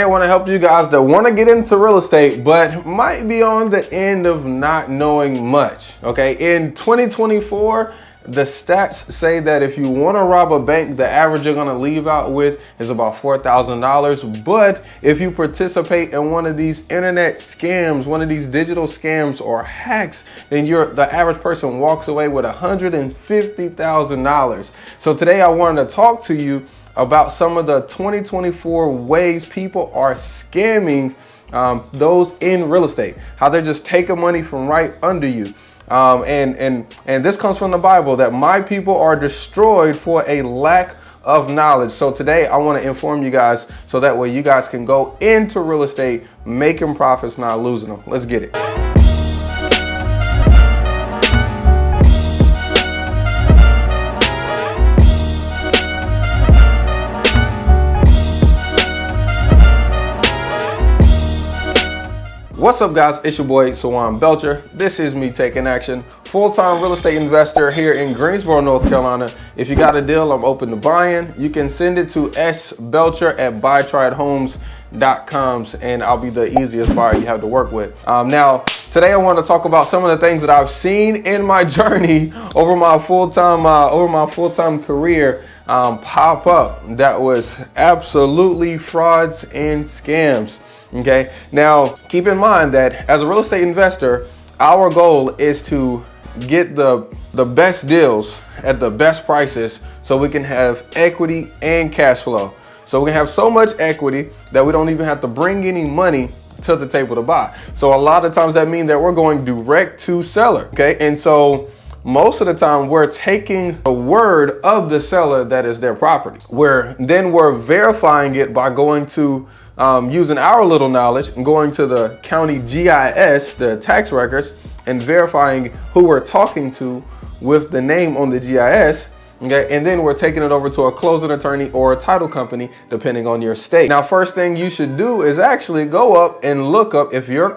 I want to help you guys that want to get into real estate but might be on the end of not knowing much. Okay, in 2024, the stats say that if you want to rob a bank, the average you're going to leave out with is about $4,000. But if you participate in one of these internet scams, one of these digital scams or hacks, then the average person walks away with $150,000. So today I wanted to talk to you about some of the 2024 ways people are scamming those in real estate, how they're just taking money from right under you. And this comes from the Bible, that my people are destroyed for a lack of knowledge. So today I want to inform you guys so that way you guys can go into real estate making profits, not losing them. Let's get it. What's up, guys? It's your boy Sawan Belcher. This is me taking action, full-time real estate investor here in Greensboro, North Carolina. If you got a deal, I'm open to buying. You can send it to sbelcher@buytriedhomes.com and I'll be the easiest buyer you have to work with. Now, today I want to talk about some of the things that I've seen in my journey over my full-time career pop up that was absolutely frauds and scams. Okay, now keep in mind that as a real estate investor, our goal is to get the best deals at the best prices so we can have equity and cash flow. So we can have so much equity that we don't even have to bring any money to the table to buy. So a lot of times that means that we're going direct to seller. Okay, and so most of the time we're taking the word of the seller that is their property. We're verifying it by going to using our little knowledge and going to the county GIS, the tax records, and verifying who we're talking to with the name on the GIS. Okay, and then we're taking it over to a closing attorney or a title company, depending on your state. Now, first thing you should do is actually go up and look up if your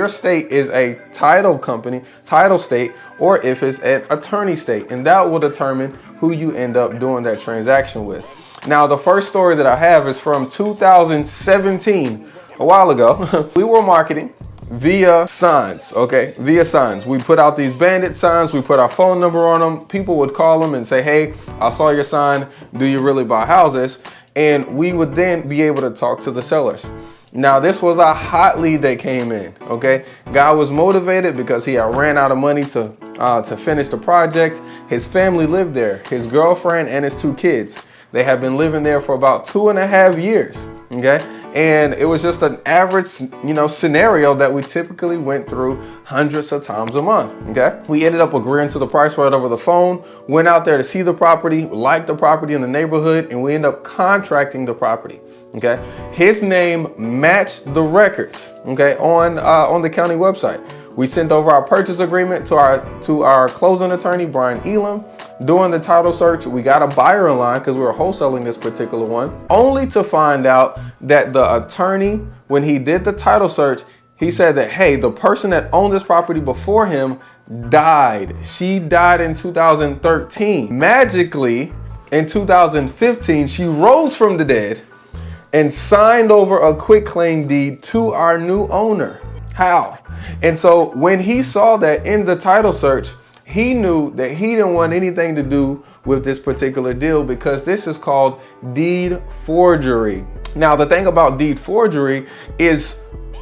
state is a title company, title state, or if it's an attorney state, and that will determine who you end up doing that transaction with. Now, the first story that I have is from 2017, a while ago. We were marketing via signs, okay? Via signs. We put out these bandit signs. We put our phone number on them. People would call them and say, hey, I saw your sign. Do you really buy houses? And we would then be able to talk to the sellers. Now, this was a hot lead that came in, okay? Guy was motivated because he had ran out of money to finish the project. His family lived there, his girlfriend and his 2 kids. They have been living there for about 2.5 years, okay? And it was just an average, scenario that we typically went through hundreds of times a month, okay? We ended up agreeing to the price right over the phone, went out there to see the property, liked the property in the neighborhood, and we ended up contracting the property, okay? His name matched the records, okay, on the county website. We sent over our purchase agreement to our closing attorney, Brian Elam. Doing the title search, we got a buyer in line because we were wholesaling this particular one, only to find out that the attorney, when he did the title search, he said that, hey, the person that owned this property before him died. She died in 2013. Magically, in 2015, she rose from the dead and signed over a quitclaim deed to our new owner. How? And so when he saw that in the title search, he knew that he didn't want anything to do with this particular deal because this is called deed forgery. Now, the thing about deed forgery is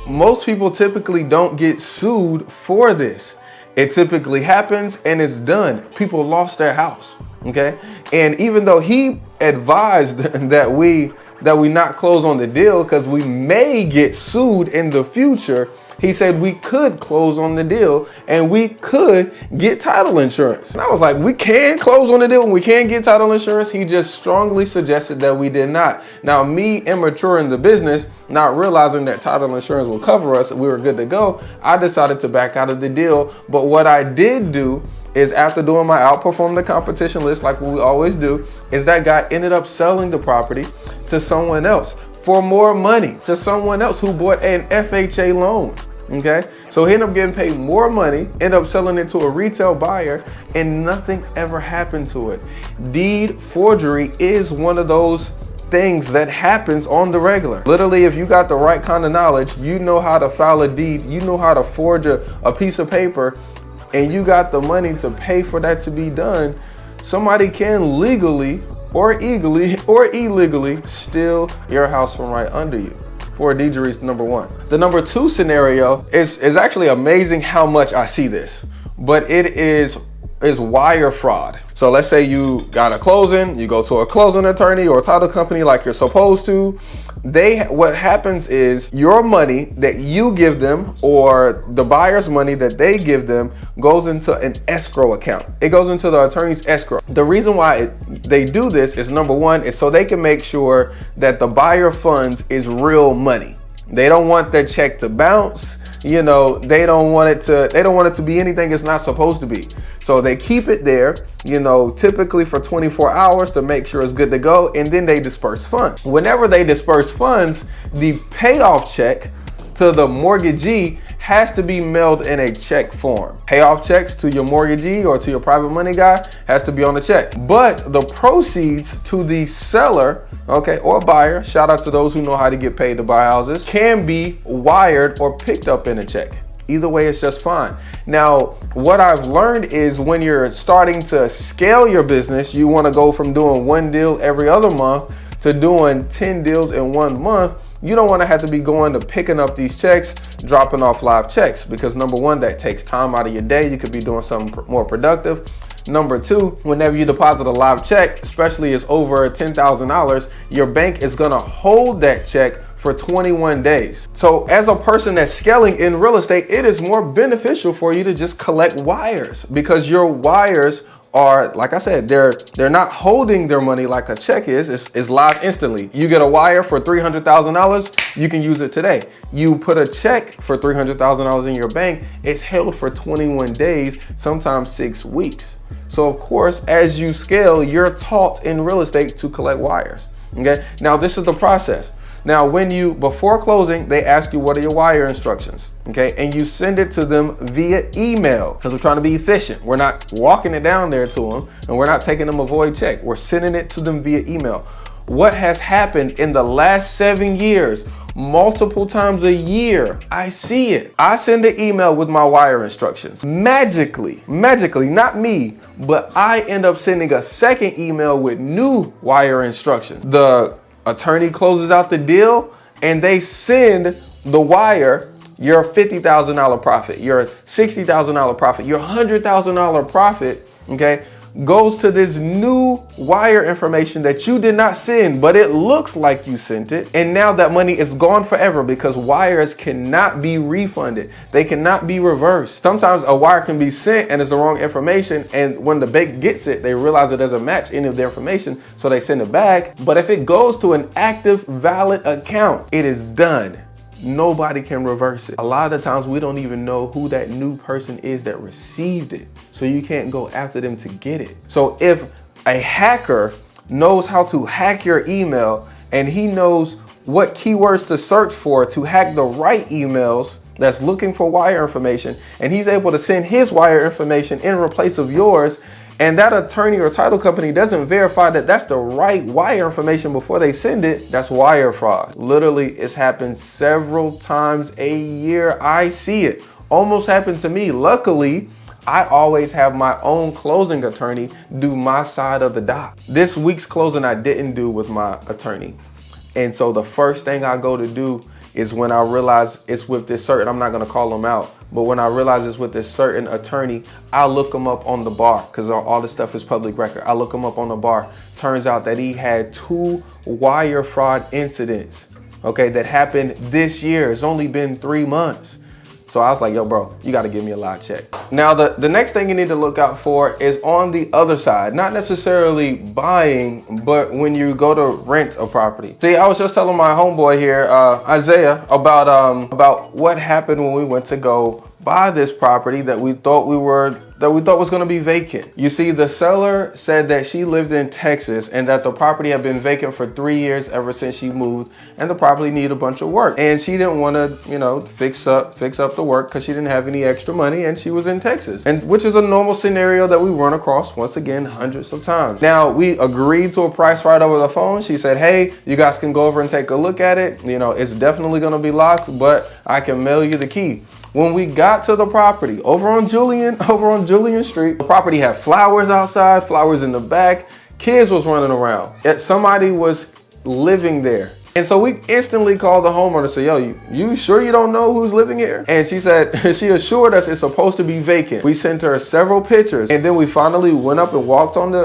most people typically don't get sued for this. It typically happens and it's done. People lost their house, okay? And even though he advised that we not close on the deal because we may get sued in the future, he said we could close on the deal and we could get title insurance. And I was like, we can close on the deal and we can get title insurance. He just strongly suggested that we did not. Now, me, immature in the business, not realizing that title insurance will cover us, we were good to go, I decided to back out of the deal. But what I did do is, after doing my outperform the competition list, like what we always do, is that guy ended up selling the property to someone else for more money, to someone else who bought an FHA loan. Okay, so he ended up getting paid more money, ended up selling it to a retail buyer, and nothing ever happened to it. Deed forgery is one of those things that happens on the regular. Literally, if you got the right kind of knowledge, you know how to file a deed, you know how to forge a piece of paper, and you got the money to pay for that to be done, somebody can legally or illegally steal your house from right under you. Forgery is number one. The number two scenario is actually amazing how much I see this, but it is wire fraud. So let's say you got a closing, you go to a closing attorney or a title company like you're supposed to. What happens is your money that you give them or the buyer's money that they give them goes into an escrow account. It goes into the attorney's escrow. The reason why they do this is, number one, is so they can make sure that the buyer funds is real money. They don't want their check to bounce. You know, they don't want it to be anything it's not supposed to be. So they keep it there, you know, typically for 24 hours to make sure it's good to go, and then they disperse funds. Whenever they disperse funds, the payoff check to the mortgagee has to be mailed in a check form. Payoff checks to your mortgagee or to your private money guy has to be on the check. But the proceeds to the seller, okay, or buyer, shout out to those who know how to get paid to buy houses, can be wired or picked up in a check. Either way, it's just fine. Now, what I've learned is when you're starting to scale your business, you want to go from doing one deal every other month to doing 10 deals in 1 month. You don't want to have to be going to picking up these checks, dropping off live checks, because number one, that takes time out of your day. You could be doing something more productive. Number two, whenever you deposit a live check, especially it's over $10,000, your bank is going to hold that check for 21 days. So as a person that's scaling in real estate, it is more beneficial for you to just collect wires, because your wires are, like I said, they're not holding their money like a check is. It's live instantly. You get a wire for $300,000, you can use it today. You put a check for $300,000 in your bank, it's held for 21 days, sometimes 6 weeks. So of course, as you scale, you're taught in real estate to collect wires. Okay. Now this is the process. Now, before closing, they ask you what are your wire instructions, okay? And you send it to them via email, because we're trying to be efficient. We're not walking it down there to them, and we're not taking them a void check. We're sending it to them via email. What has happened in the last 7 years, multiple times a year, I see it. I send an email with my wire instructions. Magically, not me, but I end up sending a second email with new wire instructions. The attorney closes out the deal and they send the wire, your $50,000 profit, your $60,000 profit, your $100,000 profit, okay, goes to this new wire information that you did not send, but it looks like you sent it. And now that money is gone forever, because wires cannot be refunded. They cannot be reversed. Sometimes a wire can be sent and it's the wrong information. And when the bank gets it, they realize it doesn't match any of the information. So they send it back. But if it goes to an active, valid account, it is done. Nobody can reverse it. A lot of the times we don't even know who that new person is that received it. So you can't go after them to get it. So if a hacker knows how to hack your email and he knows what keywords to search for to hack the right emails that's looking for wire information, and he's able to send his wire information in replace of yours, and that attorney or title company doesn't verify that that's the right wire information before they send it, that's wire fraud. Literally, it's happened several times a year. I see it. Almost happened to me. Luckily, I always have my own closing attorney do my side of the doc. This week's closing I didn't do with my attorney. And so the first thing I go to do is when I realize it's with this certain, I'm not gonna call them out, but when I realize it's with this certain attorney, I look him up on the bar, because all this stuff is public record. I look him up on the bar. Turns out that he had 2 wire fraud incidents, okay, that happened this year. It's only been 3 months. So I was like, yo, bro, you got to give me a live check. Now, the next thing you need to look out for is on the other side, not necessarily buying, but when you go to rent a property. See, I was just telling my homeboy here, Isaiah, about what happened when we went to go buy this property that we thought we were that we thought was going to be vacant. You see, the seller said that she lived in Texas and that the property had been vacant for 3 years ever since she moved, and the property needed a bunch of work. And she didn't want to, fix up the work because she didn't have any extra money, and she was in Texas, and which is a normal scenario that we run across once again hundreds of times. Now, we agreed to a price right over the phone. She said, hey, you guys can go over and take a look at it. It's definitely going to be locked, but I can mail you the key. When we got to the property over on Julian Street, the property had flowers outside, flowers in the back, kids was running around. Yet somebody was living there. And so we instantly called the homeowner and said, yo, you sure you don't know who's living here? And she said, she assured us it's supposed to be vacant. We sent her several pictures, and then we finally went up and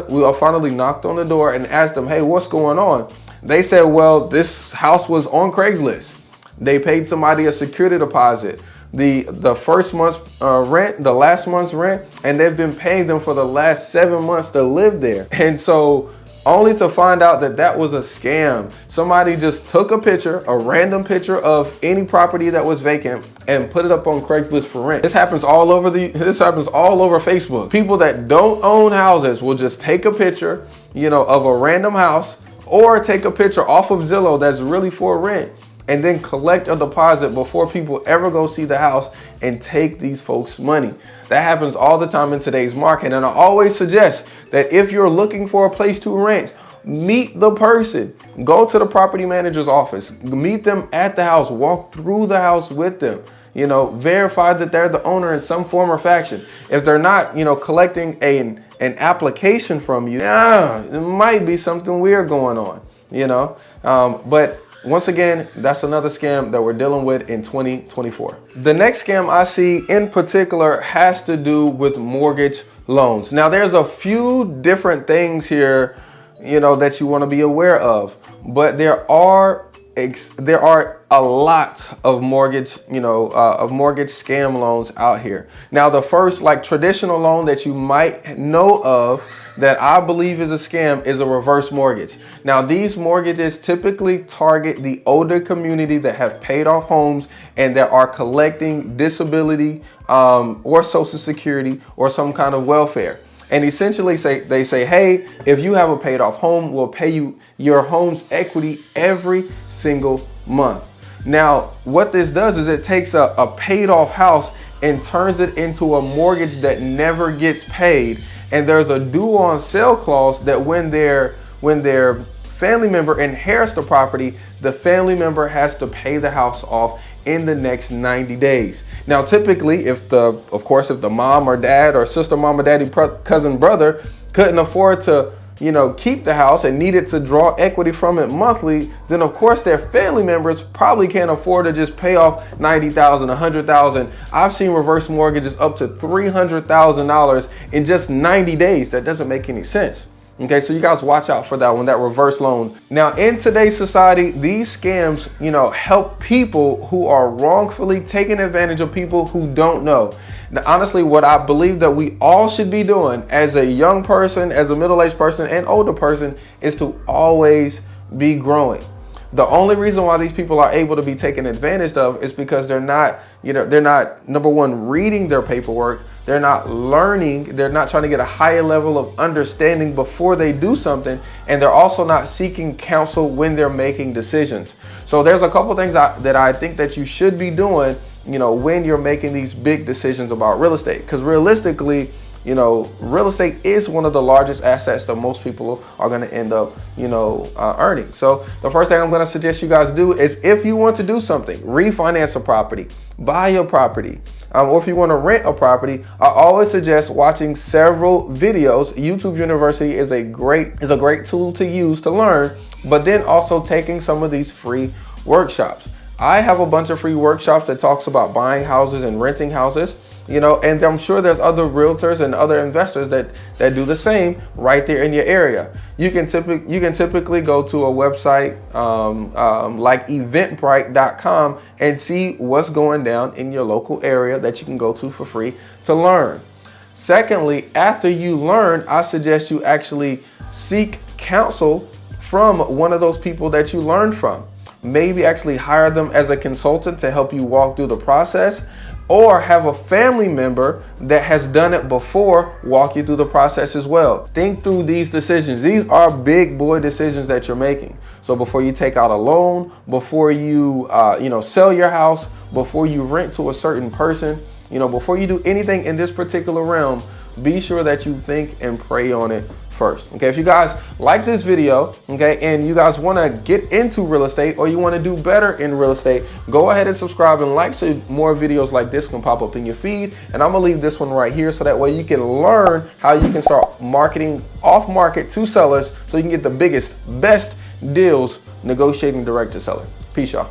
we finally knocked on the door and asked them, hey, what's going on? They said, well, this house was on Craigslist. They paid somebody a security deposit, the first month's rent, the last month's rent, and they've been paying them for the last 7 months to live there. And so only to find out that was a scam. Somebody just took a random picture of any property that was vacant and put it up on Craigslist for rent. This happens all over Facebook. People that don't own houses will just take a picture, of a random house, or take a picture off of Zillow that's really for rent, and then collect a deposit before people ever go see the house and take these folks' money. That happens all the time in today's market. And I always suggest that if you're looking for a place to rent, meet the person. Go to the property manager's office, meet them at the house, walk through the house with them. Verify that they're the owner in some form or fashion. If they're not, collecting an application from you, it might be something weird going on, but once again, that's another scam that we're dealing with in 2024. The next scam I see in particular has to do with mortgage loans. Now, there's a few different things here, that you want to be aware of, but there are a lot of mortgage scam loans out here. Now, the first traditional loan that you might know of that I believe is a scam is a reverse mortgage. Now, these mortgages typically target the older community that have paid off homes and that are collecting disability or Social Security or some kind of welfare. And essentially they say, hey, if you have a paid off home, we'll pay you your home's equity every single month. Now, what this does is it takes a paid off house and turns it into a mortgage that never gets paid. And there's a due on sale clause that when their family member inherits the property, the family member has to pay the house off in the next 90 days. Now, typically, if the mom or dad or sister, mom or daddy, cousin, brother couldn't afford to, keep the house and needed to draw equity from it monthly, then of course their family members probably can't afford to just pay off $90,000, $100,000. I've seen reverse mortgages up to $300,000 in just 90 days. That doesn't make any sense. Okay, so you guys watch out for that one, that reverse loan. Now, in today's society, these scams, help people who are wrongfully taking advantage of people who don't know. Now, honestly, what I believe that we all should be doing as a young person, as a middle-aged person, and older person is to always be growing. The only reason why these people are able to be taken advantage of is because they're not, number one, reading their paperwork. They're not learning. They're not trying to get a higher level of understanding before they do something. And they're also not seeking counsel when they're making decisions. So there's a couple things that I think that you should be doing, when you're making these big decisions about real estate. Because realistically, real estate is one of the largest assets that most people are going to end up, earning. So the first thing I'm going to suggest you guys do is, if you want to do something, refinance a property, buy a property, or if you want to rent a property, I always suggest watching several videos. YouTube University is a great tool to use to learn, but then also taking some of these free workshops. I have a bunch of free workshops that talks about buying houses and renting houses. And I'm sure there's other realtors and other investors that do the same right there in your area. You can typically go to a website like eventbrite.com and see what's going down in your local area that you can go to for free to learn. Secondly, after you learn, I suggest you actually seek counsel from one of those people that you learned from. Maybe actually hire them as a consultant to help you walk through the process. or have a family member that has done it before walk you through the process as well. Think through these decisions. These are big boy decisions that you're making. So before you take out a loan, before you sell your house, before you rent to a certain person, before you do anything in this particular realm, be sure that you think and pray on it first. Okay, if you guys like this video, okay, and you guys want to get into real estate or you want to do better in real estate, go ahead and subscribe and like so more videos like this can pop up in your feed. And I'm gonna leave this one right here so that way you can learn how you can start marketing off market to sellers so you can get the biggest, best deals negotiating direct to seller. Peace, y'all.